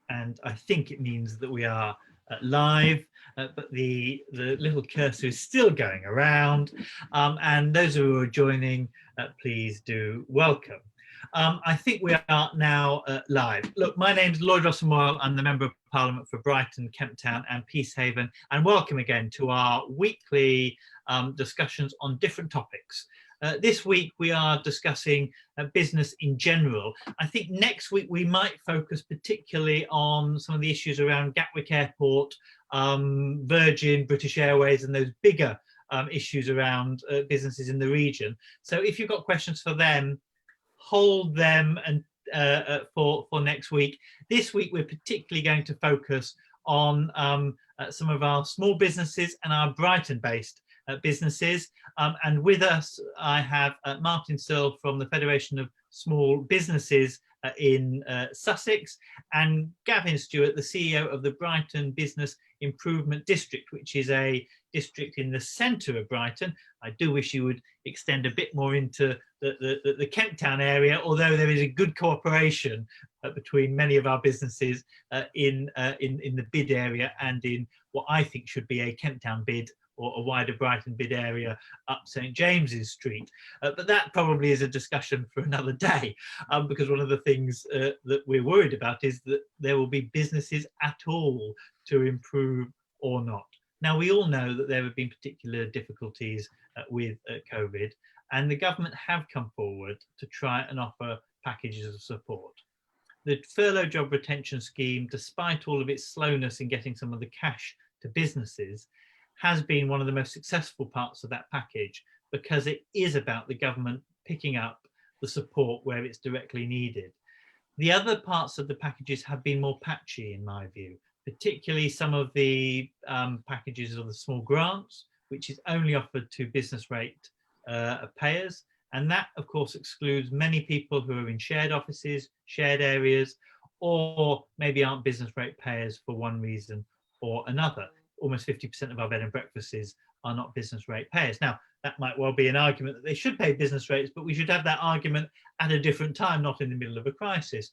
and I think it means that we are live, but the little cursor is still going around, and those who are joining, please do welcome. I think we are now live. Look, my name's Lloyd Russell-Moyle. I'm the Member of Parliament for Brighton, Kemp Town and Peacehaven, and welcome again to our weekly discussions on different topics. This week we are discussing business in general. I think next week we might focus particularly on some of the issues around Gatwick Airport, Virgin, British Airways, and those bigger issues around businesses in the region. So if you've got questions for them, hold them and for next week. This week we're particularly going to focus on some of our small businesses and our Brighton-based businesses, and with us I have Martin Seale from the Federation of Small Businesses in Sussex, and Gavin Stewart, the CEO of the Brighton Business Improvement District, which is a district in the centre of Brighton. I do wish you would extend a bit more into the Kemp Town area, although there is a good cooperation between many of our businesses in the bid area and in what I think should be a Kemp Town bid or a wider Brighton bid area up St James's Street. But that probably is a discussion for another day, because one of the things that we're worried about is that there will be businesses at all to improve or not. Now, we all know that there have been particular difficulties with COVID, and the government have come forward to try and offer packages of support. The furlough job retention scheme, despite all of its slowness in getting some of the cash to businesses, has been one of the most successful parts of that package, because it is about the government picking up the support where it's directly needed. The other parts of the packages have been more patchy, in my view, particularly some of the packages of the small grants, which is only offered to business rate payers. And that, of course, excludes many people who are in shared offices, shared areas, or maybe aren't business rate payers for one reason or another. Almost 50% of our bed and breakfasts are not business rate payers. Now, that might well be an argument that they should pay business rates, but we should have that argument at a different time, not in the middle of a crisis.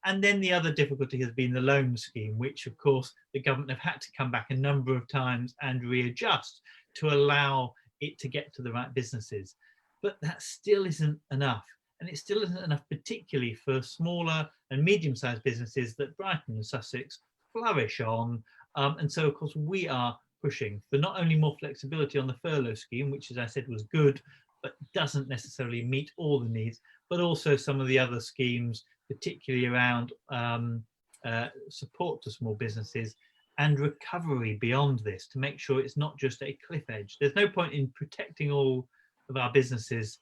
And then the other difficulty has been the loan scheme, which, of course, the government have had to come back a number of times and readjust to allow it to get to the right businesses. But that still isn't enough. And it still isn't enough, particularly for smaller and medium-sized businesses that Brighton and Sussex flourish on. And so, of course, we are pushing for not only more flexibility on the furlough scheme, which, as I said, was good, but doesn't necessarily meet all the needs, but also some of the other schemes, particularly around support to small businesses and recovery beyond this, to make sure it's not just a cliff edge. There's no point in protecting all of our businesses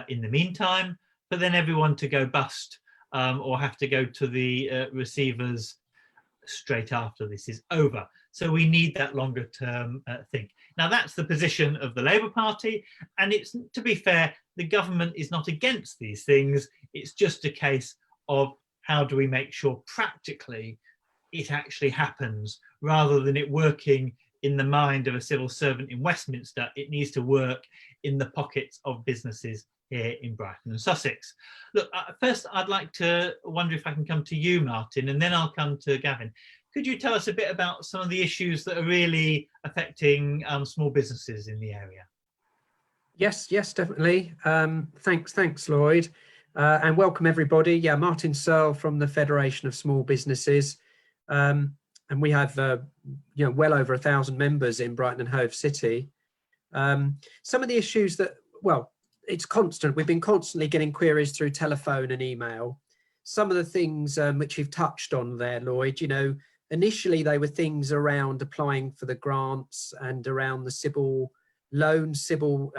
in the meantime, but then everyone to go bust or have to go to the receivers straight after this is over. So we need that longer term thing. Now, that's the position of the Labour Party, and it's, to be fair, the government is not against these things. It's just a case of how do we make sure practically it actually happens, rather than it working in the mind of a civil servant in Westminster. It needs to work in the pockets of businesses here in Brighton and Sussex. Look, first I'd like to wonder if I can come to you, Martin, and then I'll come to Gavin. Could you tell us a bit about some of the issues that are really affecting small businesses in the area? Yes, definitely. Thanks, Lloyd, and welcome everybody. Yeah, Martin Seale from the Federation of Small Businesses, and we have well over 1,000 members in Brighton and Hove City. Some of the issues that, well, it's constant. We've been constantly getting queries through telephone and email. Some of the things which you've touched on there, Lloyd, initially they were things around applying for the grants and around the Seale loans, Seale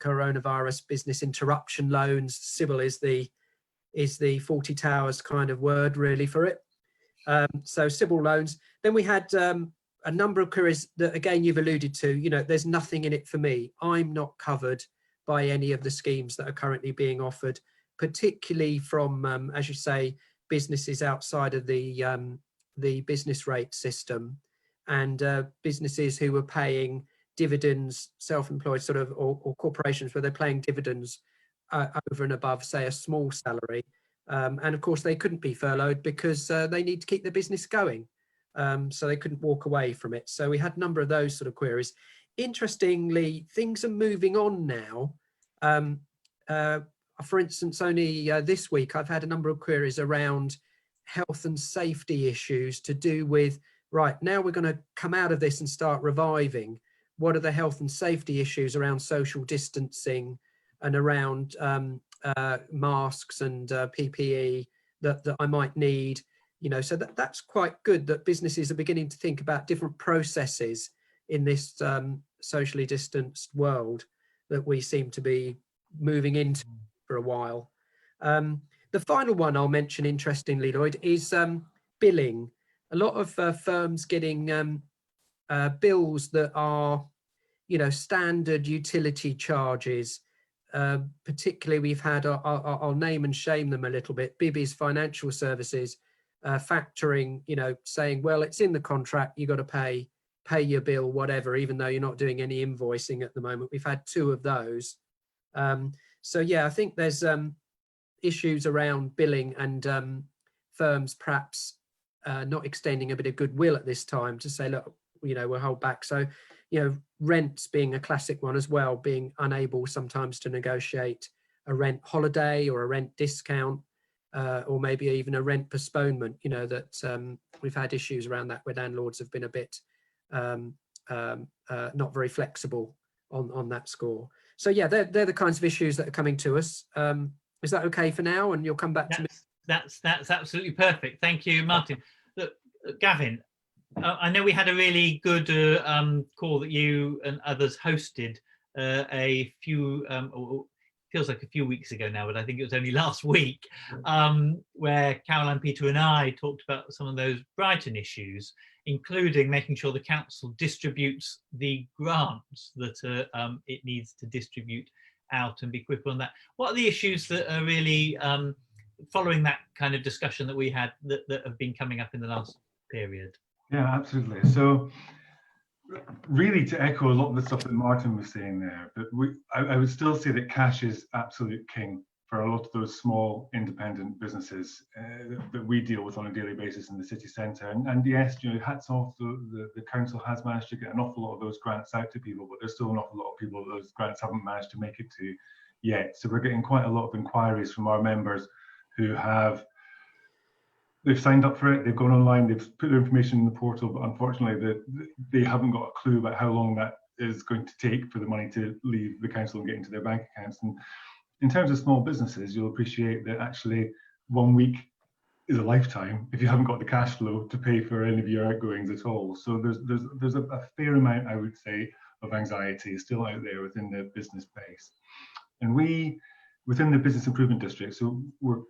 coronavirus business interruption loans. Seale is the 40 Towers kind of word really for it. So Seale loans. Then we had a number of queries that, again, you've alluded to, there's nothing in it for me. I'm not covered by any of the schemes that are currently being offered, particularly from, as you say, businesses outside of the business rate system, and businesses who were paying dividends, self-employed sort of, or corporations where they're paying dividends over and above, say, a small salary. And of course, they couldn't be furloughed because they need to keep their business going. So they couldn't walk away from it. So we had a number of those sort of queries. Interestingly, things are moving on now. For instance, only this week, I've had a number of queries around health and safety issues to do with, right, now we're going to come out of this and start reviving. What are the health and safety issues around social distancing and around masks and PPE that I might need? You know, so that's quite good that businesses are beginning to think about different processes in this socially distanced world that we seem to be moving into for a while. The final one I'll mention, interestingly, Lloyd, is billing. A lot of firms getting bills that are, you know, standard utility charges. Particularly, we've had, I'll name and shame them a little bit, Bibby's Financial Services, factoring, you know, saying, well, it's in the contract, you got to pay your bill, whatever, even though you're not doing any invoicing at the moment. We've had 2 of those. So yeah, I think there's issues around billing and firms perhaps not extending a bit of goodwill at this time to say, look, you know, we'll hold back. So, you know, rents being a classic one as well, being unable sometimes to negotiate a rent holiday or a rent discount, or maybe even a rent postponement. You know, that we've had issues around that where landlords have been a bit not very flexible on that score. So yeah, they're the kinds of issues that are coming to us. Is that okay for now? And you'll come back to me. That's absolutely perfect. Thank you, Martin. Look, Gavin, I know we had a really good call that you and others hosted a few, or feels like a few weeks ago now, but I think it was only last week, where Caroline, Peter and I talked about some of those Brighton issues, including making sure the council distributes the grants that it needs to distribute out and be quicker on that. What are the issues that are really following that kind of discussion that we had that have been coming up in the last period? Yeah, absolutely. So really, to echo a lot of the stuff that Martin was saying there, but I would still say that cash is absolute king for a lot of those small independent businesses that we deal with on a daily basis in the city centre. And yes, you know, hats off, the council has managed to get an awful lot of those grants out to people, but there's still an awful lot of people that those grants haven't managed to make it to yet. So we're getting quite a lot of inquiries from our members who they've signed up for it, they've gone online, they've put their information in the portal, but unfortunately they haven't got a clue about how long that is going to take for the money to leave the council and get into their bank accounts. And in terms of small businesses, you'll appreciate that actually 1 week is a lifetime if you haven't got the cash flow to pay for any of your outgoings at all. So there's a fair amount, I would say, of anxiety still out there within the business base. And within the business improvement district, so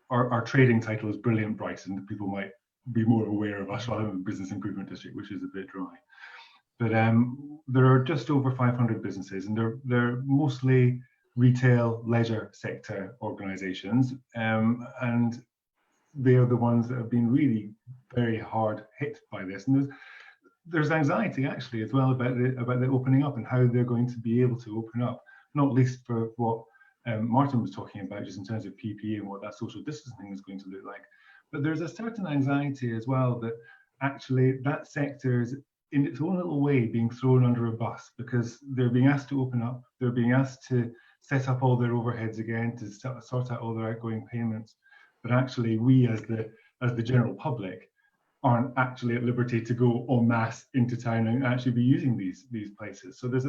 our trading title is Brilliant Brighton. People might be more aware of us rather than the business improvement district, which is a bit dry. But there are just over 500 businesses, and they're mostly retail, leisure sector organisations, and they are the ones that have been really very hard hit by this. And there's anxiety actually as well about the opening up and how they're going to be able to open up, not least for what Martin was talking about, just in terms of PPE and what that social distancing is going to look like. But there's a certain anxiety as well that actually that sector is in its own little way being thrown under a bus, because they're being asked to open up, they're being asked to set up all their overheads again, to sort out all their outgoing payments. But actually we as the general public aren't actually at liberty to go en masse into town and actually be using these places. So there's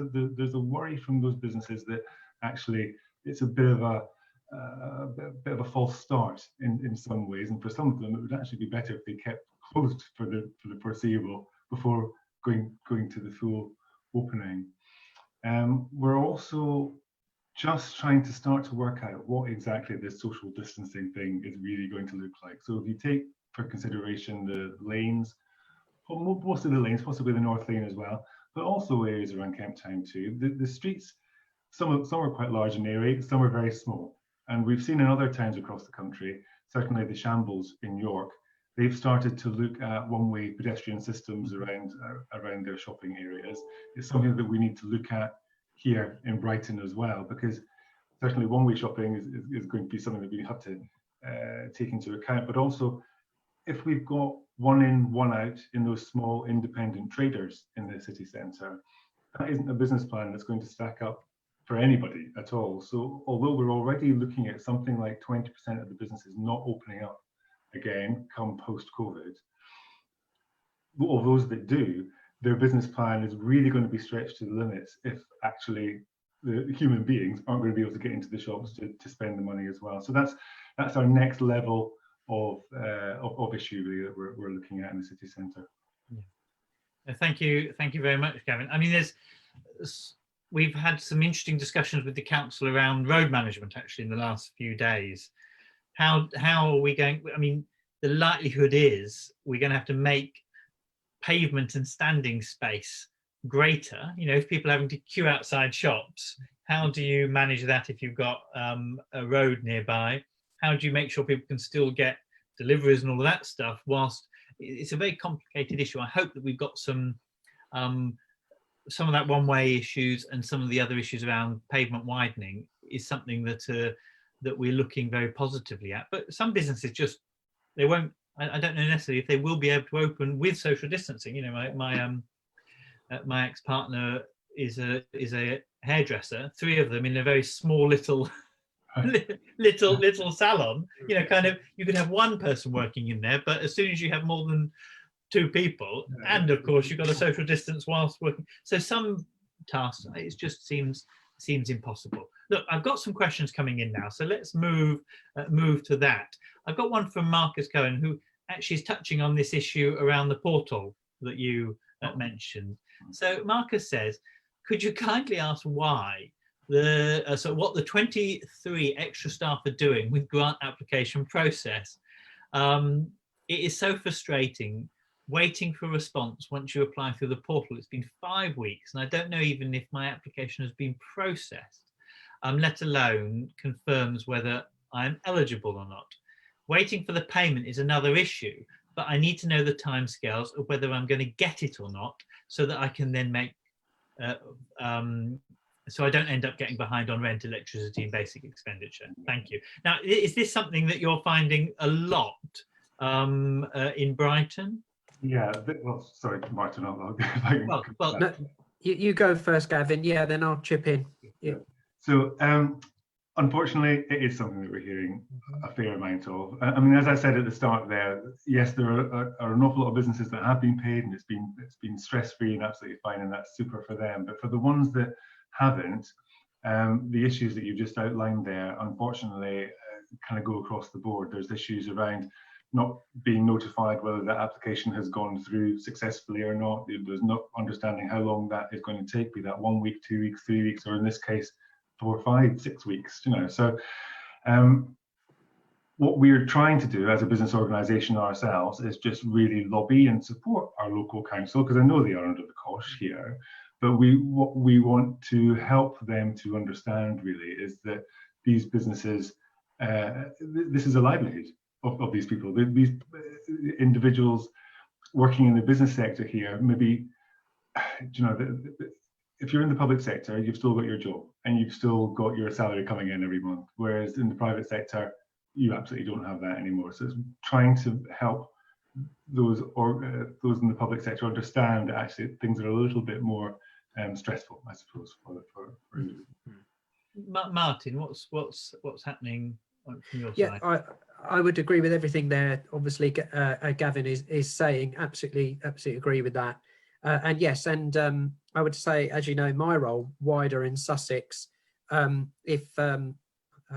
a worry from those businesses that actually it's a bit of a false start in some ways, and for some of them it would actually be better if they kept closed for the foreseeable before going to the full opening. We're also just trying to start to work out what exactly this social distancing thing is really going to look like. So if you take for consideration the lanes, or most of the lanes, possibly the North Lane as well, but also areas around Kemp Town too, the streets, some are quite large in area, some are very small. And we've seen in other towns across the country, certainly the Shambles in York, they've started to look at one-way pedestrian systems around their shopping areas. It's something that we need to look at here in Brighton as well, because certainly one-way shopping is going to be something that we have to take into account, but also if we've got one in, one out in those small independent traders in the city centre, that isn't a business plan that's going to stack up for anybody at all. So although we're already looking at something like 20% of the businesses not opening up again come post-COVID, of those that do, their business plan is really going to be stretched to the limits if actually the human beings aren't going to be able to get into the shops to spend the money as well. So that's our next level of issue really that we're looking at in the city centre. Yeah. Thank you very much, Gavin. I mean, we've had some interesting discussions with the council around road management actually in the last few days. How are we going? I mean, the likelihood is we're going to have to make pavement and standing space greater. You know, if people are having to queue outside shops, how do you manage that if you've got a road nearby? How do you make sure people can still get deliveries and all of that stuff whilst it's a very complicated issue? I hope that we've got some of that one-way issues and some of the other issues around pavement widening is something that that we're looking very positively at. But some businesses just, they won't, I don't know necessarily if they will be able to open with social distancing. You know, my ex-partner is a hairdresser, 3 of them in a very small little salon. You know, kind of, you could have one person working in there, but as soon as you have more than 2 people, and of course you've got a social distance whilst working, so some tasks it just seems impossible. Look, I've got some questions coming in now, so let's move to that. I've got one from Marcus Cohen, who actually is touching on this issue around the portal that you mentioned. So Marcus says, could you kindly ask why what the 23 extra staff are doing with grant application process? It is so frustrating waiting for a response once you apply through the portal. It's been 5 weeks and I don't know even if my application has been processed, let alone confirms whether I'm eligible or not. Waiting for the payment is another issue, but I need to know the timescales of whether I'm going to get it or not, so that I can then make so I don't end up getting behind on rent, electricity and basic expenditure. Thank you. Now, is this something that you're finding a lot in Brighton? Yeah, well, sorry, Martin, I'll no, you go first, Gavin. Yeah, then I'll chip in. Yeah. So, unfortunately, it is something that we're hearing a fair amount of. I mean, as I said at the start there, yes, there are an awful lot of businesses that have been paid and it's been stress-free and absolutely fine, and that's super for them. But for the ones that haven't, the issues that you just outlined there, unfortunately, kind of go across the board. There's issues around not being notified whether that application has gone through successfully or not. There's not understanding how long that is going to take, be that 1 week, 2 weeks, 3 weeks, or in this case, 4, 5, 6 weeks. You know, so what we're trying to do as a business organisation ourselves is just really lobby and support our local council, because I know they are under the cosh here. But what we want to help them to understand really is that these businesses, this is a livelihood of these people. These individuals working in the business sector here, maybe, you know, if you're in the public sector, you've still got your job and you've still got your salary coming in every month. Whereas in the private sector, you absolutely don't have that anymore. So it's trying to help those in the public sector understand that actually things are a little bit more stressful, I suppose, for Martin, what's happening from your side? Yeah, I would agree with everything there. Obviously, Gavin is saying, absolutely agree with that. And yes, and I would say, as you know, my role wider in Sussex. If I'd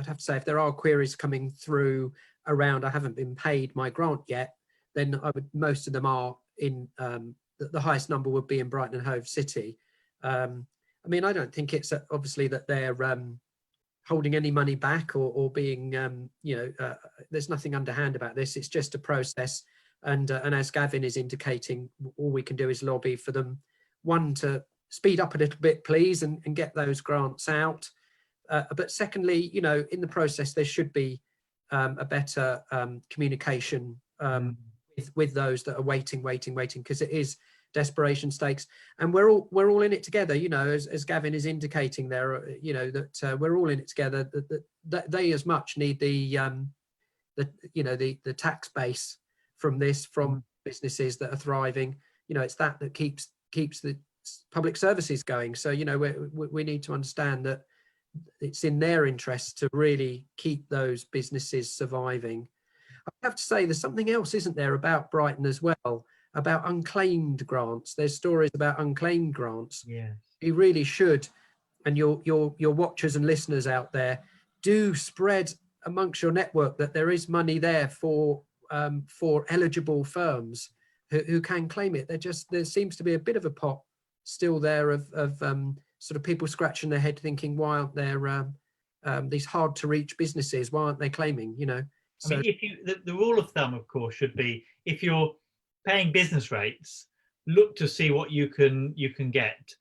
have to say, if there are queries coming through around I haven't been paid my grant yet, then most of them are in the highest number would be in Brighton and Hove City. I mean, I don't think it's obviously that they're holding any money back or being, there's nothing underhand about this. It's just a process. And as Gavin is indicating, all we can do is lobby for them, one, to speed up a little bit, please, and get those grants out. But secondly, you know, in the process, there should be a better communication with those that are waiting, because it is desperation stakes, and we're all in it together. You know, as Gavin is indicating there, you know, that we're all in it together. That they as much need the the tax base from this, from businesses that are thriving. It's that keeps the public services going. So we need to understand that it's in their interest to really keep those businesses surviving. I have to say there's something else, isn't there, about Brighton as well, about unclaimed grants. There's stories about unclaimed grants. Yeah. You really should, and your watchers and listeners out there, do spread amongst your network that there is money there for eligible firms who can claim it. There seems to be a bit of a pot still there of sort of people scratching their head thinking, why aren't there these hard to reach businesses? Why aren't they claiming? So, I mean, the rule of thumb, of course, should be if you're paying business rates, look to see what you can get.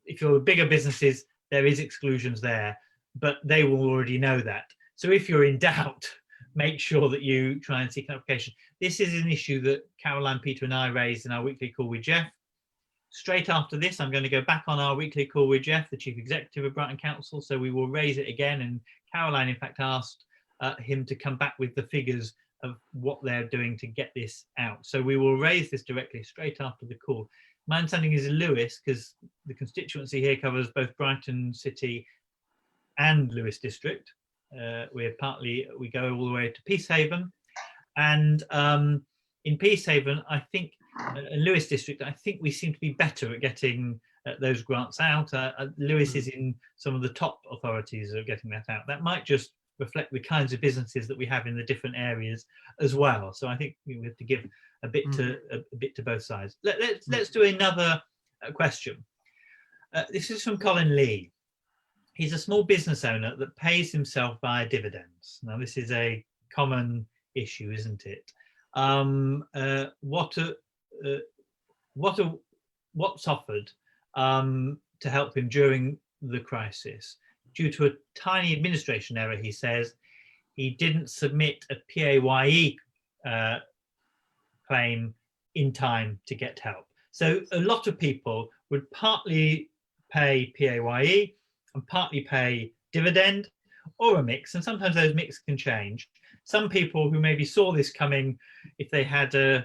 If you're bigger businesses, there is exclusions there, but they will already know that. So if you're in doubt, make sure that you try and seek an application. This is an issue that Caroline, Peter and I raised in our weekly call with Jeff. Straight after this, I'm going to go back on our weekly call with Jeff, the Chief Executive of Brighton Council, so we will raise it again. And Caroline, in fact, asked him to come back with the figures of what they're doing to get this out. So we will raise this directly straight after the call. My understanding is Lewis, because the constituency here covers both Brighton City and Lewis District. We go all the way to Peacehaven, and in Peacehaven, I think, Lewis District, I think we seem to be better at getting those grants out. Lewis is in some of the top authorities of getting that out. That might just reflect the kinds of businesses that we have in the different areas as well. So I think we have to give a bit to both sides. Let's do another question. This is from Colin Lee. He's a small business owner that pays himself via dividends. Now, this is a common issue, isn't it? What's offered to help him during the crisis? Due to a tiny administration error, he says, he didn't submit a PAYE claim in time to get help. So a lot of people would partly pay PAYE and partly pay dividend, or a mix, and sometimes those mix can change. Some people who maybe saw this coming, if they had a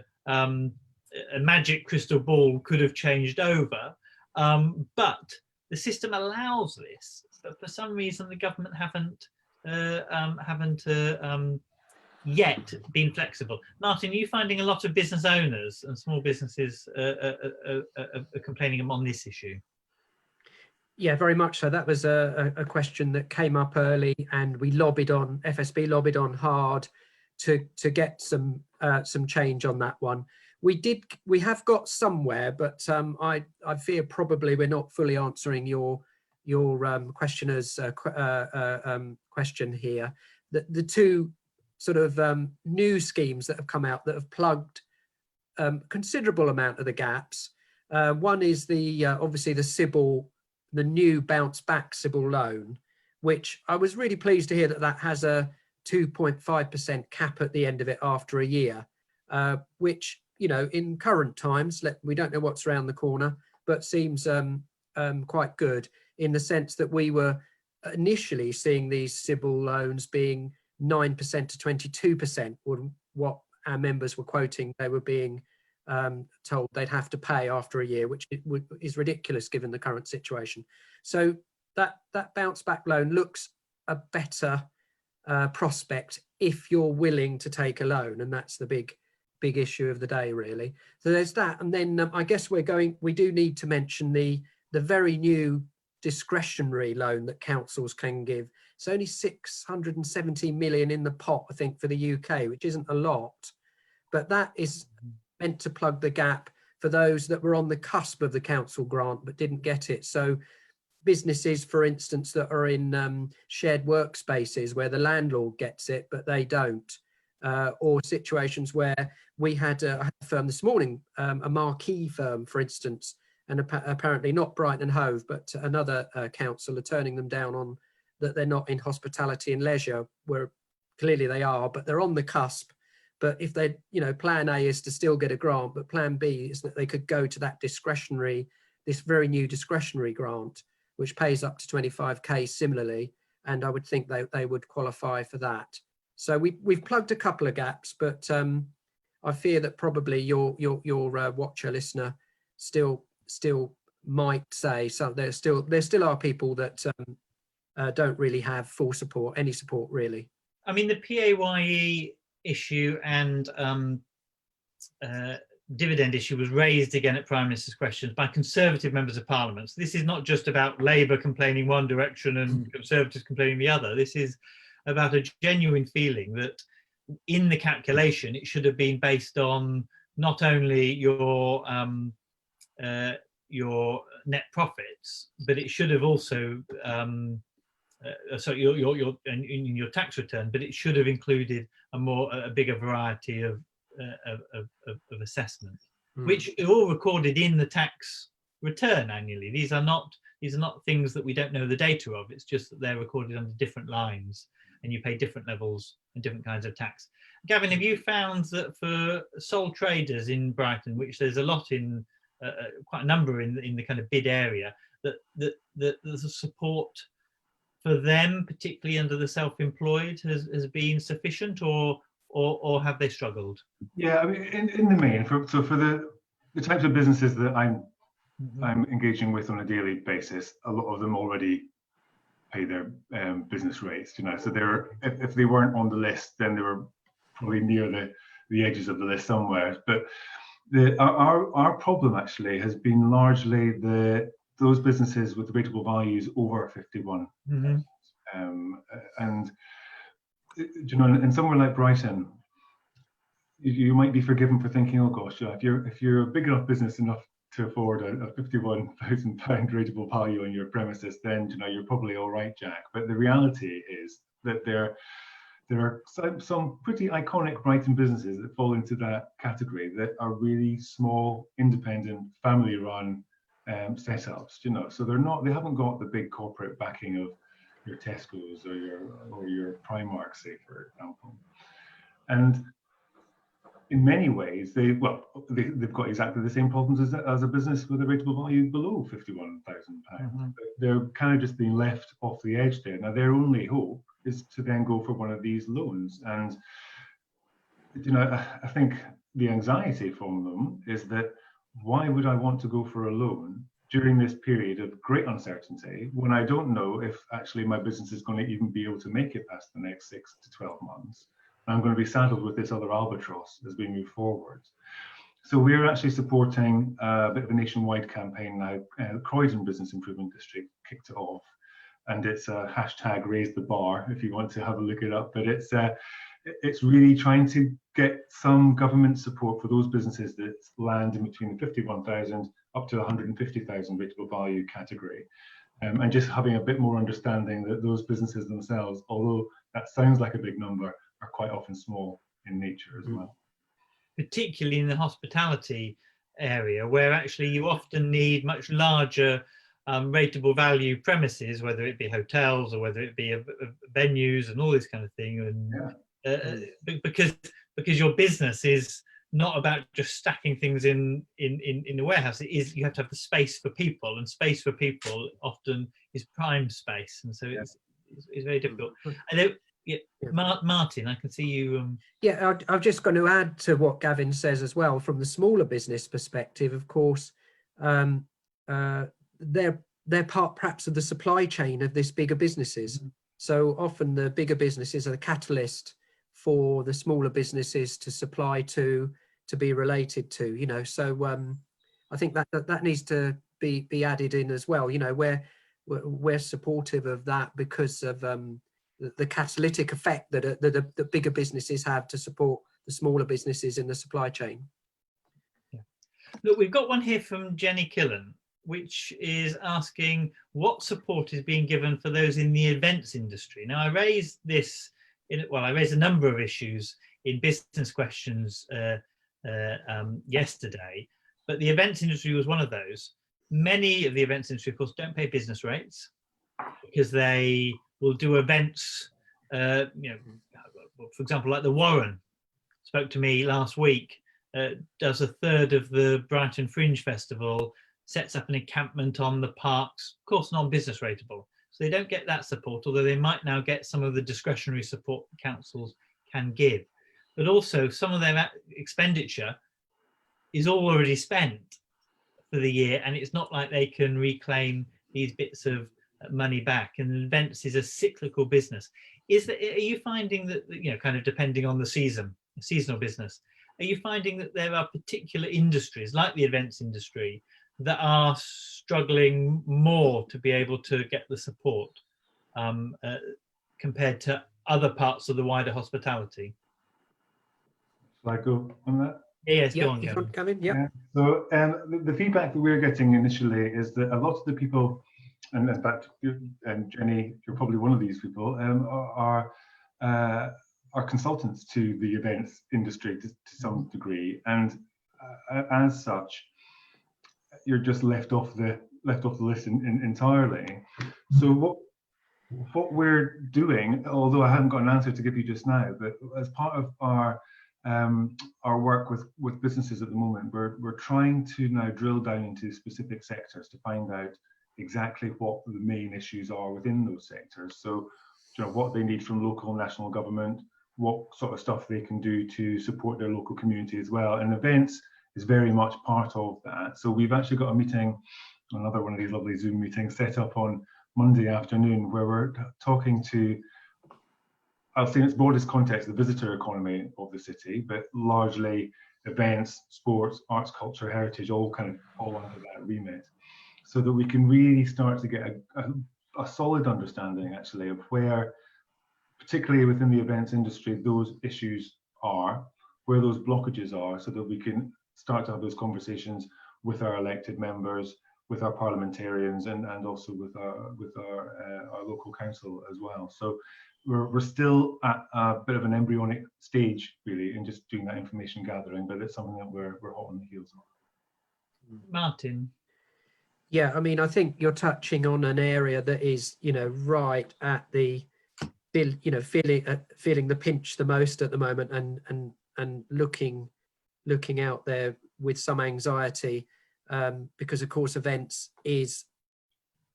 magic crystal ball, could have changed over, but the system allows this. But for some reason, the government haven't yet been flexible. Martin, are you finding a lot of business owners and small businesses are complaining on this issue? Yeah, very much so. That was a question that came up early, and we FSB lobbied on hard to get some change on that one. We have got somewhere, but I fear probably we're not fully answering your questioner's question here. The two sort of new schemes that have come out that have plugged considerable amount of the gaps. One is obviously the new bounce back Seale loan, which I was really pleased to hear that has a 2.5% cap at the end of it after a year, which, in current times, we don't know what's around the corner, but seems quite good in the sense that we were initially seeing these Seale loans being 9% to 22%, what our members were quoting they were being told they'd have to pay after a year, which is ridiculous given the current situation. So that bounce back loan looks a better prospect if you're willing to take a loan, and that's the big issue of the day, really. So there's that, and then I guess we do need to mention the very new discretionary loan that councils can give. It's only 670 million in the pot, I think, for the UK, which isn't a lot, but that is meant to plug the gap for those that were on the cusp of the council grant but didn't get it. So businesses, for instance, that are in shared workspaces where the landlord gets it but they don't, or situations where we had a firm this morning, a marquee firm, for instance, and apparently not Brighton and Hove, but another council are turning them down on that they're not in hospitality and leisure, where clearly they are, but they're on the cusp. But if they, plan A is to still get a grant, but plan B is that they could go to that this very new discretionary grant, which pays up to 25k similarly. and I would think they would qualify for that. So we've plugged a couple of gaps, but I fear that probably your watcher listener still might say so. There still are people that don't really have full support, any support really. I mean, the PAYE issue and dividend issue was raised again at Prime Minister's questions by Conservative members of Parliament. So this is not just about Labour complaining one direction and Conservatives complaining the other. This is about a genuine feeling that in the calculation it should have been based on not only your net profits, but it should have also in your tax return, but it should have included a bigger variety of assessment, which are all recorded in the tax return annually. These are not things that we don't know the data of. It's just that they're recorded under different lines, and you pay different levels and different kinds of tax. Gavin, have you found that for sole traders in Brighton, which there's a lot in, quite a number in the kind of bid area, that the support for them, particularly under the self-employed, has been sufficient, or have they struggled? Yeah, I mean, in the main, for the types of businesses that I'm engaging with on a daily basis, a lot of them already pay their business rates, so they're, if they weren't on the list, then they were probably near the edges of the list somewhere. But our problem actually has been largely those businesses with rateable values over 51. And in somewhere like Brighton, you might be forgiven for thinking, oh gosh, if you're a big enough business enough to afford a £51,000 rateable value on your premises, then you're probably all right, Jack. But the reality is that there are some pretty iconic Brighton businesses that fall into that category that are really small, independent, family-run setups. So they haven't got the big corporate backing of your Tesco's or your Primark, say, for example. And in many ways, they've got exactly the same problems as a business with a rateable value below £51,000. They're kind of just being left off the edge there. Now, their only hope is to then go for one of these loans. And I think the anxiety from them is that, why would I want to go for a loan during this period of great uncertainty when I don't know if actually my business is going to even be able to make it past the next 6 to 12 months? I'm going to be saddled with this other albatross as we move forward. So we're actually supporting a bit of a nationwide campaign now. Croydon Business Improvement District kicked it off, and it's a hashtag raise the bar if you want to have a look it up. But it's really trying to get some government support for those businesses that land in between the 51,000 up to 150,000 rateable value category. And just having a bit more understanding that those businesses themselves, although that sounds like a big number, are quite often small in nature as well. Particularly in the hospitality area, where actually you often need much larger rateable value premises, whether it be hotels or whether it be venues and all this kind of thing. And because your business is not about just stacking things in the warehouse. It is, you have to have the space for people, and space for people often is prime space, and so it's very difficult. And Martin, I can see you. Yeah, I'm just going to add to what Gavin says as well. From the smaller business perspective, of course, they're part perhaps of the supply chain of this bigger businesses. So often the bigger businesses are the catalyst for the smaller businesses to supply to be related to. So I think that needs to be added in as well. We're supportive of that because of the catalytic effect that the bigger businesses have to support the smaller businesses in the supply chain. Look, we've got one here from Jenny Killen, which is asking what support is being given for those in the events industry. Now, I raised this I raised a number of issues in business questions yesterday, but the events industry was one of those. Many of the events industry, of course, don't pay business rates because they will do events, for example, like the Warren spoke to me last week, does a third of the Brighton Fringe Festival, sets up an encampment on the parks, of course, non-business rateable. So they don't get that support, although they might now get some of the discretionary support councils can give. But also some of their expenditure is already spent for the year, and it's not like they can reclaim these bits of money back. And events is a cyclical business. Are you finding that, you know, kind of depending on the seasonal business, are you finding that there are particular industries like the events industry that are struggling more to be able to get the support compared to other parts of the wider hospitality? Shall I go on that? Yes, Yeah, go on, Gavin. Gavin. Yeah. Yeah. So the feedback that we're getting initially is that a lot of the people, and in fact, and Jenny, you're probably one of these people, are consultants to the events industry to some degree, and as such, you're just left off the list entirely. So what we're doing, although I haven't got an answer to give you just now, but as part of our work with businesses at the moment, we're trying to now drill down into specific sectors to find out exactly what the main issues are within those sectors. So, you know, what they need from local and national government, what sort of stuff they can do to support their local community as well. And events is very much part of that. So we've actually got a meeting, another one of these lovely Zoom meetings set up on Monday afternoon, where we're talking to, I'll say in its broadest context, the visitor economy of the city, but largely events, sports, arts, culture, heritage, all under that remit, so that we can really start to get a solid understanding actually of where, particularly within the events industry, those issues are, where those blockages are, so that we can start to have those conversations with our elected members, with our parliamentarians, and also with our local council as well. So we're still at a bit of an embryonic stage, really, in just doing that information gathering, but it's something that we're hot on the heels of. Martin. Yeah, I mean, I think you're touching on an area that is, you know, right at the, you know, feeling the pinch the most at the moment, and looking out there with some anxiety, because of course events is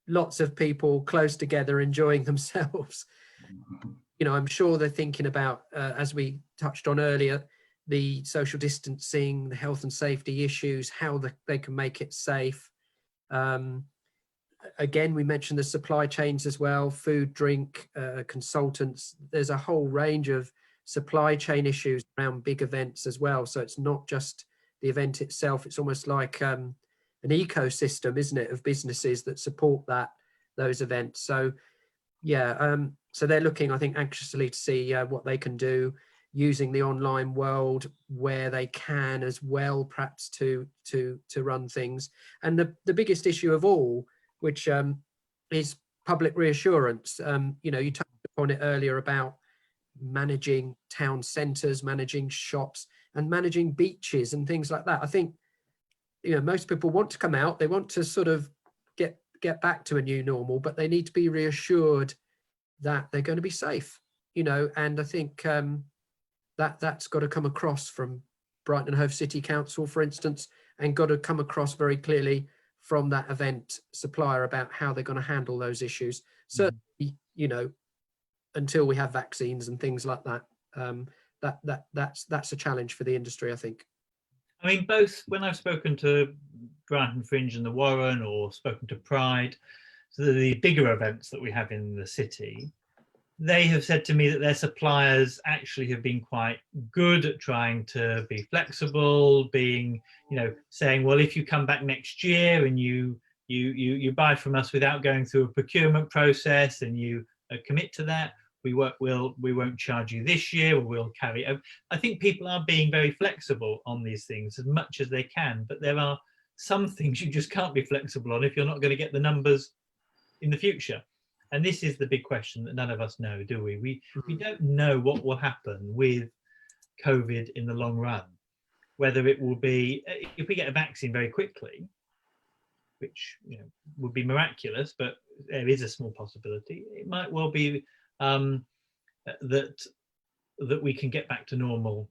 lots of people close together enjoying themselves. You know, I'm sure they're thinking about, as we touched on earlier, the social distancing, the health and safety issues, how they can make it safe. Again, we mentioned the supply chains as well, food, drink, consultants. There's a whole range of supply chain issues around big events as well. So it's not just the event itself. It's almost like an ecosystem, isn't it, of businesses that support those events. So yeah, so they're looking, I think, anxiously to see what they can do using the online world where they can as well, perhaps to run things. And the biggest issue of all, which is public reassurance. You know, you touched upon it earlier about managing town centres, managing shops, and managing beaches and things like that. I think, you know, most people want to come out, they want to sort of get back to a new normal, but they need to be reassured that they're going to be safe, you know. And I think that's got to come across from Brighton and Hove City Council, for instance, and got to come across very clearly from that event supplier about how they're going to handle those issues. Certainly, you know, until we have vaccines and things like that, that's a challenge for the industry, I think. I mean, both when I've spoken to Brighton Fringe and the Warren, or spoken to Pride, so the bigger events that we have in the city, they have said to me that their suppliers actually have been quite good at trying to be flexible, being, you know, saying, well, if you come back next year and you buy from us without going through a procurement process and you commit to that, we won't charge you this year, or we'll carry over. I think people are being very flexible on these things as much as they can, but there are some things you just can't be flexible on if you're not going to get the numbers in the future. And this is the big question that none of us know, do we? We don't know what will happen with COVID in the long run, whether it will be, if we get a vaccine very quickly, which, you know, would be miraculous, but there is a small possibility. It might well be that we can get back to normal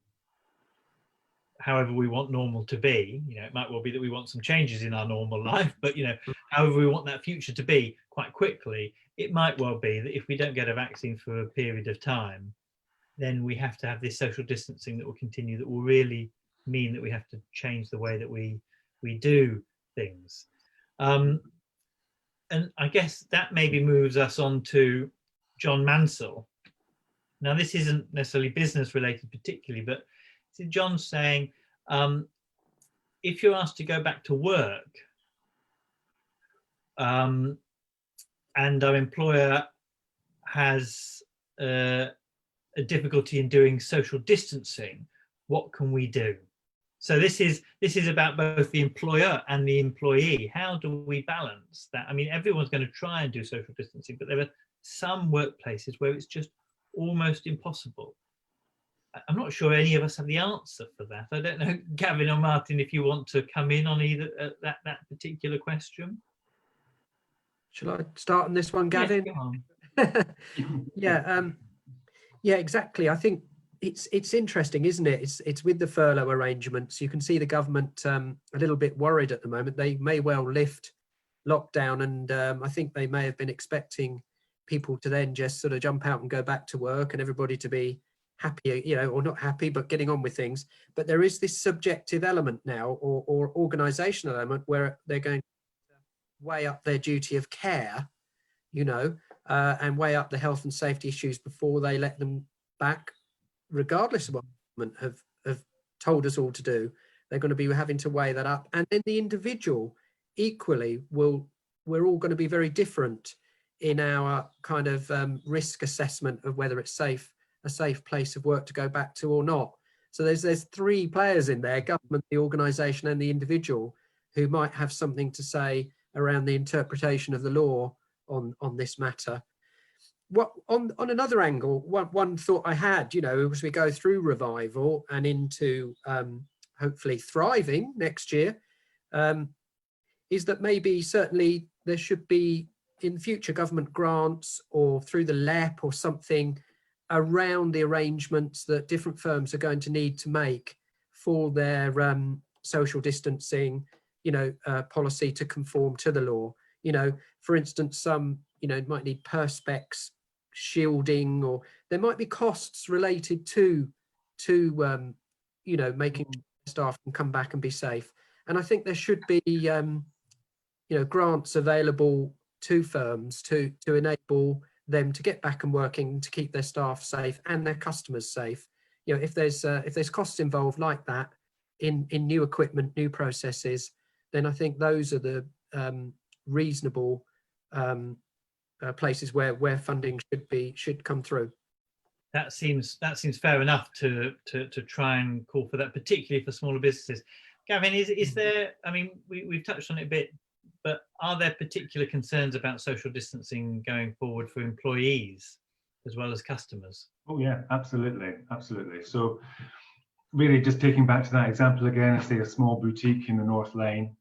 however we want normal to be. It might well be that we want some changes in our normal life, but however we want that future to be quite quickly, it might well be that if we don't get a vaccine for a period of time, then we have to have this social distancing that will continue, that will really mean that we have to change the way that we do things. And I guess that maybe moves us on to John Mansell. Now, this isn't necessarily business related particularly, but John's saying, if you're asked to go back to work, and our employer has a difficulty in doing social distancing, what can we do? So this is about both the employer and the employee. How do we balance that? I mean, everyone's going to try and do social distancing, but there are some workplaces where it's just almost impossible. I'm not sure any of us have the answer for that. I don't know, Gavin or Martin, if you want to come in on either that particular question. Shall I start on this one, Gavin? Yeah, yeah, exactly. I think it's interesting, isn't it? It's with the furlough arrangements. You can see the government a little bit worried at the moment. They may well lift lockdown, and I think they may have been expecting people to then just sort of jump out and go back to work, and everybody to be happy, or not happy, but getting on with things. But there is this subjective element now, or organisational element, where they're going to weigh up their duty of care, and weigh up the health and safety issues before they let them back, regardless of what the government have told us all to do. They're going to be having to weigh that up. And then the individual equally we're all going to be very different in our kind of risk assessment of whether it's a safe place of work to go back to or not. So there's three players in there: government, the organisation, and the individual, who might have something to say around the interpretation of the law on this matter. What on another angle, one thought I had, as we go through revival and into hopefully thriving next year, is that maybe certainly there should be in future government grants or through the LEP or something around the arrangements that different firms are going to need to make for their social distancing, policy to conform to the law. For instance, some, might need perspex shielding, or there might be costs related to making staff can come back and be safe. And I think there should be, grants available to firms to enable them to get back and working, to keep their staff safe and their customers safe. If there's costs involved like that in new equipment, new processes, then I think those are the reasonable places where funding should come through. That seems fair enough to try and call for that, particularly for smaller businesses. Gavin, is there? I mean, we've touched on it a bit, but are there particular concerns about social distancing going forward for employees as well as customers? Oh yeah, absolutely. So really just taking back to that example again, I say a small boutique in the North Lane,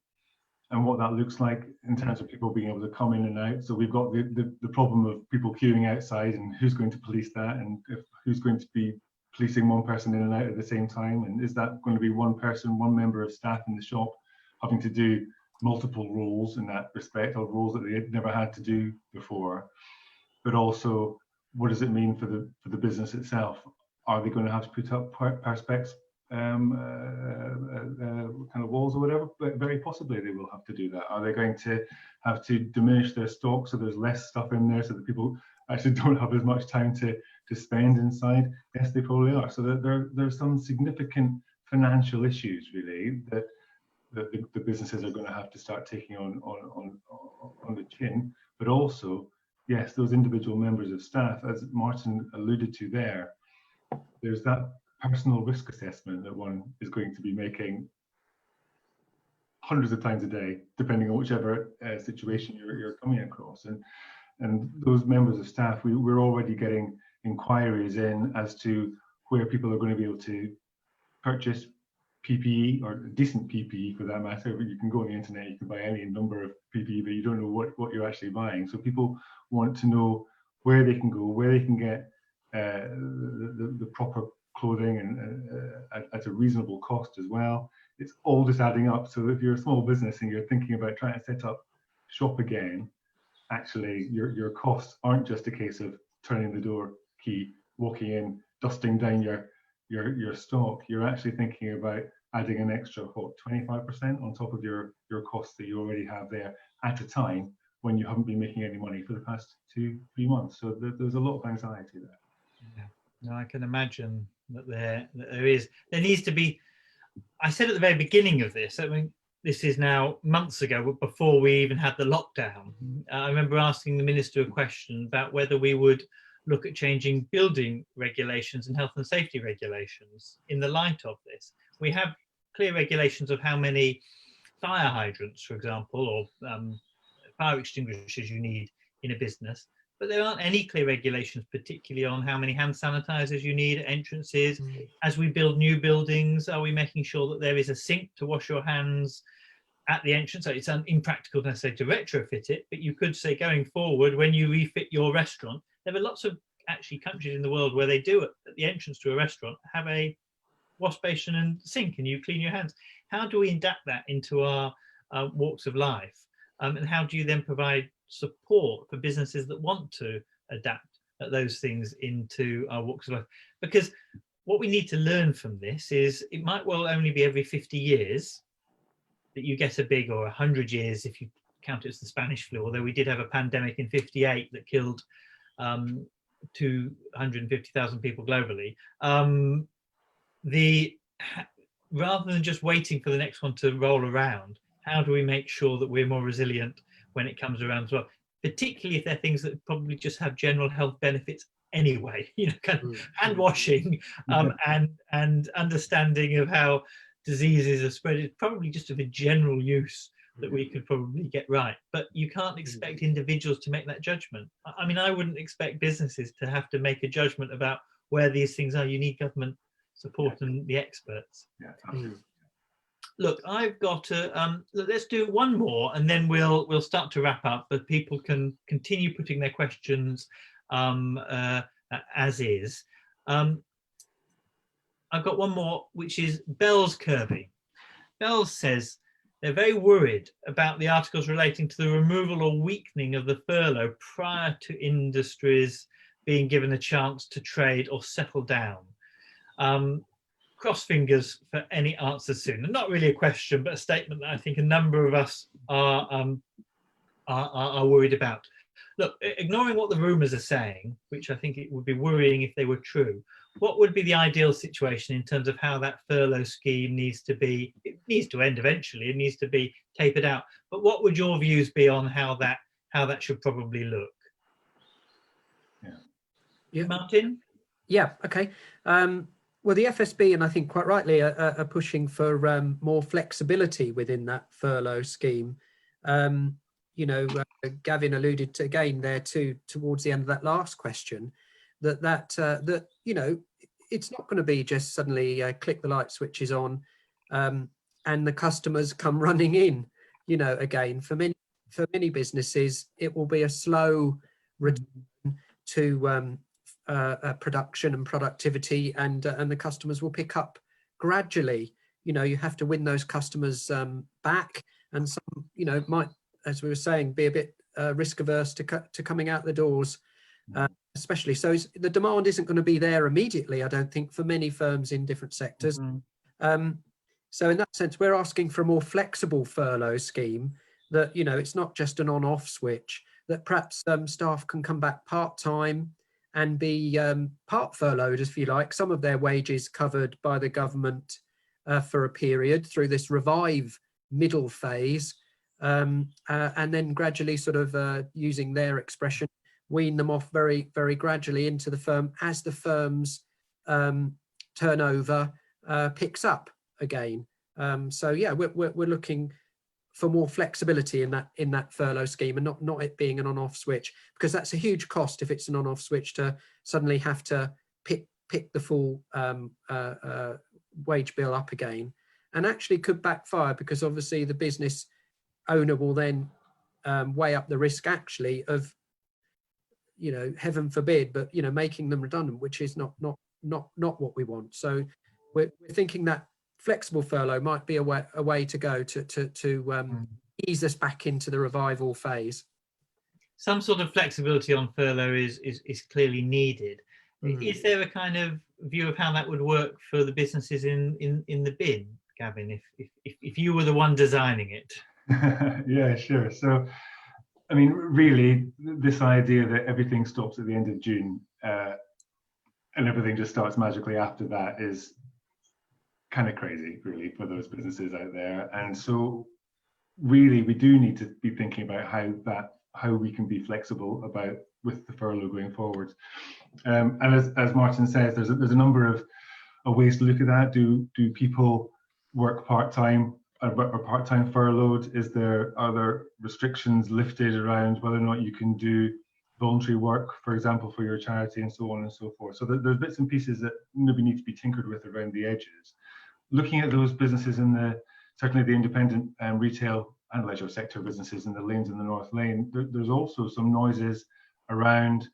and what that looks like in terms of people being able to come in and out. So we've got the problem of people queuing outside, and who's going to police that, and who's going to be policing one person in and out at the same time, and is that going to be one member of staff in the shop having to do multiple roles in that respect, or roles that they had never had to do before? But also, what does it mean for the business itself? Are they going to have to put up perspex kind of walls or whatever? But very possibly they will have to do that. Are they going to have to diminish their stock so there's less stuff in there, so that people actually don't have as much time to spend inside? Yes, they probably are. So there's some significant financial issues really that the businesses are going to have to start taking on the chin. But also, yes, those individual members of staff, as Martin alluded to there's that personal risk assessment that one is going to be making hundreds of times a day, depending on whichever situation you're coming across. And those members of staff, we're already getting inquiries in as to where people are going to be able to purchase PPE, or decent PPE for that matter. You can go on the internet, you can buy any number of PPE, but you don't know what you're actually buying. So people want to know where they can go, where they can get the proper clothing and at a reasonable cost as well. It's all just adding up. So if you're a small business and you're thinking about trying to set up shop again, actually your costs aren't just a case of turning the door key, walking in, dusting down your stock. You're actually thinking about adding an extra 25% on top of your costs that you already have there at a time when you haven't been making any money for the past 2-3 months. So there's a lot of anxiety there. Yeah. No, I can imagine that there needs to be. I said at the very beginning of this, I mean, this is now months ago, before we even had the lockdown. I remember asking the minister a question about whether we would look at changing building regulations and health and safety regulations in the light of this. We have clear regulations of how many fire hydrants, for example, or fire extinguishers you need in a business, but there aren't any clear regulations, particularly on how many hand sanitizers you need at entrances. As we build new buildings, are we making sure that there is a sink to wash your hands at the entrance? So it's impractical necessarily to retrofit it, but you could say going forward, when you refit your restaurant, there are lots of actually countries in the world where they do it at the entrance to a restaurant, have a wash basin and sink, and you clean your hands. How do we adapt that into our walks of life? And how do you then provide support for businesses that want to adapt those things into our walks of life? Because what we need to learn from this is it might well only be every 50 years that you get a big, or 100 years if you count it as the Spanish flu, although we did have a pandemic in 58 that killed 250,000 people globally. Rather than just waiting for the next one to roll around, how do we make sure that we're more resilient when it comes around as well? Particularly if they're things that probably just have general health benefits anyway, kind of hand washing and understanding of how diseases are spread is probably just of a general use that we could probably get right. But you can't expect individuals to make that judgment. I mean, I wouldn't expect businesses to have to make a judgment about where these things are. You need government support and the experts. Yeah, absolutely. Look, I've got to let's do one more and then we'll start to wrap up, but people can continue putting their questions as is. I've got one more, which is Bell's Kirby. Bell says they're very worried about the articles relating to the removal or weakening of the furlough prior to industries being given a chance to trade or settle down. Cross fingers for any answer soon. And not really a question, but a statement that I think a number of us are worried about. Look, ignoring what the rumours are saying, which I think it would be worrying if they were true, what would be the ideal situation in terms of how that furlough scheme needs to be? It needs to end eventually. It needs to be tapered out. But what would your views be on how that should probably look? Yeah. Martin? Yeah. Okay. Well, the FSB, and I think quite rightly, are pushing for more flexibility within that furlough scheme. Gavin alluded to again there too towards the end of that last question that it's not going to be just suddenly click the light switches on and the customers come running in. Again, for many businesses, it will be a slow return to production and productivity, and the customers will pick up gradually. You have to win those customers back, and some might, as we were saying, be a bit risk averse to coming out the doors, especially. So the demand isn't going to be there immediately, I don't think, for many firms in different sectors. So in that sense, we're asking for a more flexible furlough scheme that, it's not just an on-off switch, that perhaps staff can come back part-time and be part furloughed, if you like, some of their wages covered by the government for a period through this revive middle phase, and then gradually sort of using their expression, wean them off very, very gradually into the firm as the firm's turnover picks up again. So yeah, we're looking for more flexibility in that furlough scheme, and not it being an on-off switch, because that's a huge cost if it's an on-off switch to suddenly have to pick the full wage bill up again, and actually could backfire, because obviously the business owner will then weigh up the risk actually of, heaven forbid, but making them redundant, which is not not what we want. So we're thinking that flexible furlough might be a way to go to ease us back into the revival phase. Some sort of flexibility on furlough is clearly needed. Is there a kind of view of how that would work for the businesses in the bin, Gavin, if you were the one designing it? Yeah, sure. So, I mean, really, this idea that everything stops at the end of June and everything just starts magically after that is kind of crazy, really, for those businesses out there. And so, really, we do need to be thinking about how we can be flexible with the furlough going forward. And as Martin says, there's a number of ways to look at that. Do people work part-time or part-time furloughed? Are there restrictions lifted around whether or not you can do voluntary work, for example, for your charity, and so on and so forth? So there's bits and pieces that maybe need to be tinkered with around the edges. Looking at those businesses certainly the independent retail and leisure sector businesses in the lanes in the North Lane, there's also some noises around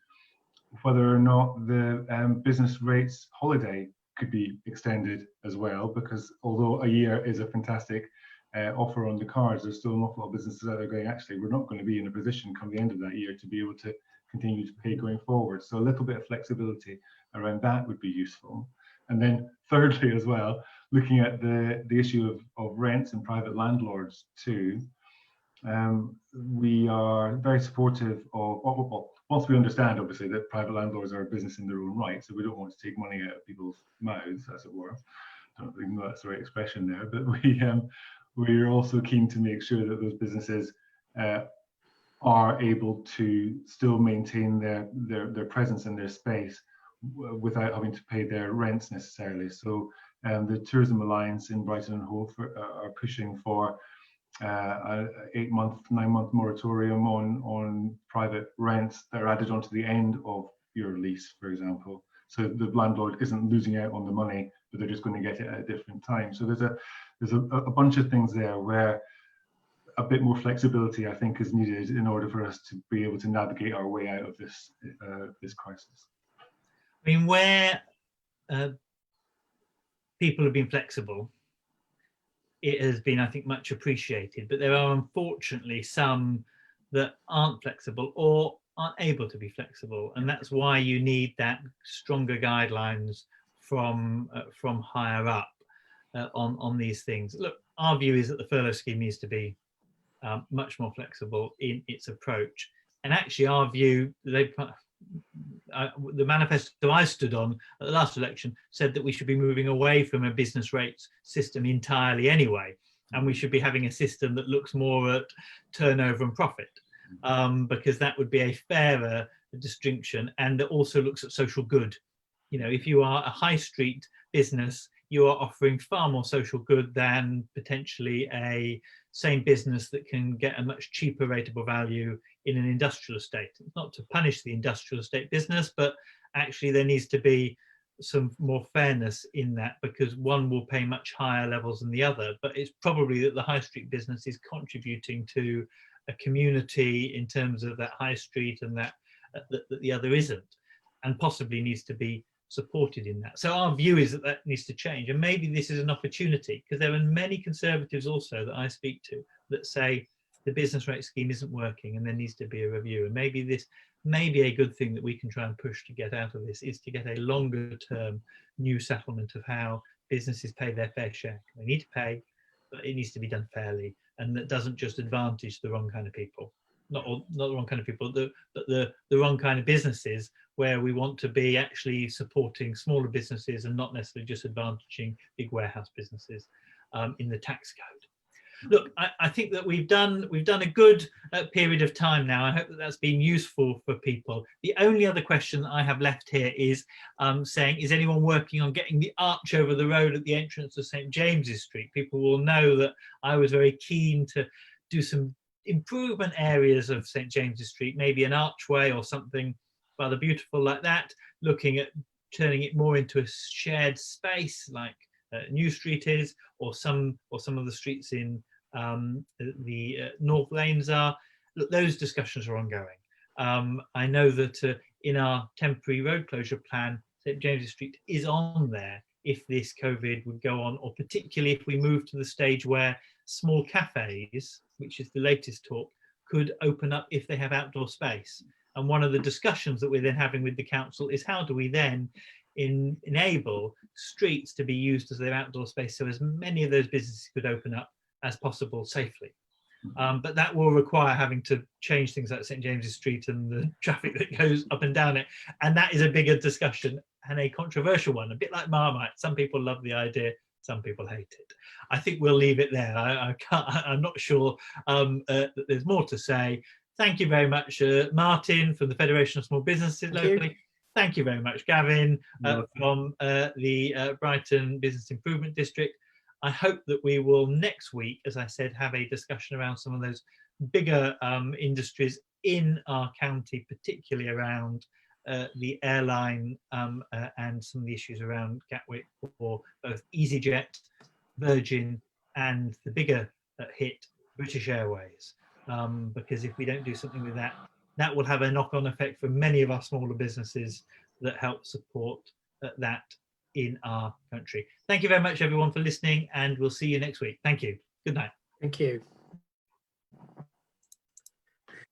whether or not the business rates holiday could be extended as well, because although a year is a fantastic offer on the cards, there's still an awful lot of businesses out there going, actually, we're not going to be in a position come the end of that year to be able to continue to pay going forward. So a little bit of flexibility around that would be useful. And then thirdly as well, looking at the issue of rents and private landlords too, we are very supportive of, once we understand obviously that private landlords are a business in their own right, so we don't want to take money out of people's mouths, as it were. I don't think that's the right expression there, but we're also keen to make sure that those businesses are able to still maintain their presence in their space without having to pay their rents necessarily. So the Tourism Alliance in Brighton and Hove are pushing for an 8-month, 9-month moratorium on private rents that are added onto the end of your lease, for example. So the landlord isn't losing out on the money, but they're just going to get it at a different time. So there's a bunch of things there where a bit more flexibility, I think, is needed in order for us to be able to navigate our way out of this crisis. I mean, where people have been flexible, it has been, I think, much appreciated. But there are unfortunately some that aren't flexible or aren't able to be flexible, and that's why you need that stronger guidelines from higher up on these things. Look, our view is that the furlough scheme needs to be much more flexible in its approach, and actually our view, the manifesto I stood on at the last election said that we should be moving away from a business rates system entirely anyway, and we should be having a system that looks more at turnover and profit, because that would be a fairer distinction, and that also looks at social good. You know, if you are a high street business, you are offering far more social good than potentially a same business that can get a much cheaper rateable value in an industrial estate. It's not to punish the industrial estate business, but actually there needs to be some more fairness in that, because one will pay much higher levels than the other. But it's probably that the high street business is contributing to a community in terms of that high street, and that the other isn't, and possibly needs to be supported in that. So our view is that needs to change, and maybe this is an opportunity, because there are many Conservatives also that I speak to that say the business rate scheme isn't working and there needs to be a review. And maybe this may be a good thing that we can try and push to get out of this, is to get a longer term new settlement of how businesses pay their fair share. They need to pay, but it needs to be done fairly, and that doesn't just advantage the wrong kind of people. Not the wrong kind of people, but the wrong kind of businesses, where we want to be actually supporting smaller businesses and not necessarily just advantaging big warehouse businesses in the tax code. Look, I think that we've done a good period of time now. I hope that that's been useful for people. The only other question that I have left here is saying, is anyone working on getting the arch over the road at the entrance of St James's Street? People will know that I was very keen to do some improvement areas of St James's Street, maybe an archway or something rather beautiful like that, looking at turning it more into a shared space like New Street is, or some of the streets in the North Lanes are. Look, those discussions are ongoing. I know that in our temporary road closure plan, St James's Street is on there if this COVID would go on, or particularly if we move to the stage where small cafes, which is the latest talk, could open up if they have outdoor space. And one of the discussions that we're then having with the council is how do we then enable streets to be used as their outdoor space so as many of those businesses could open up as possible safely. But that will require having to change things like St James's Street and the traffic that goes up and down it. And that is a bigger discussion and a controversial one, a bit like Marmite. Some people love the idea, some people hate it. I think we'll leave it there. I'm not sure that there's more to say. Thank you very much, Martin from the Federation of Small Businesses locally. Thank you very much, Gavin from the Brighton Business Improvement District. I hope that we will next week, as I said, have a discussion around some of those bigger industries in our county, particularly around the airline and some of the issues around Gatwick for both EasyJet, Virgin and the bigger hit, British Airways. Because if we don't do something with that, that will have a knock-on effect for many of our smaller businesses that help support that in our country. Thank you very much, everyone, for listening, and we'll see you next week. Thank you. Good night. Thank you.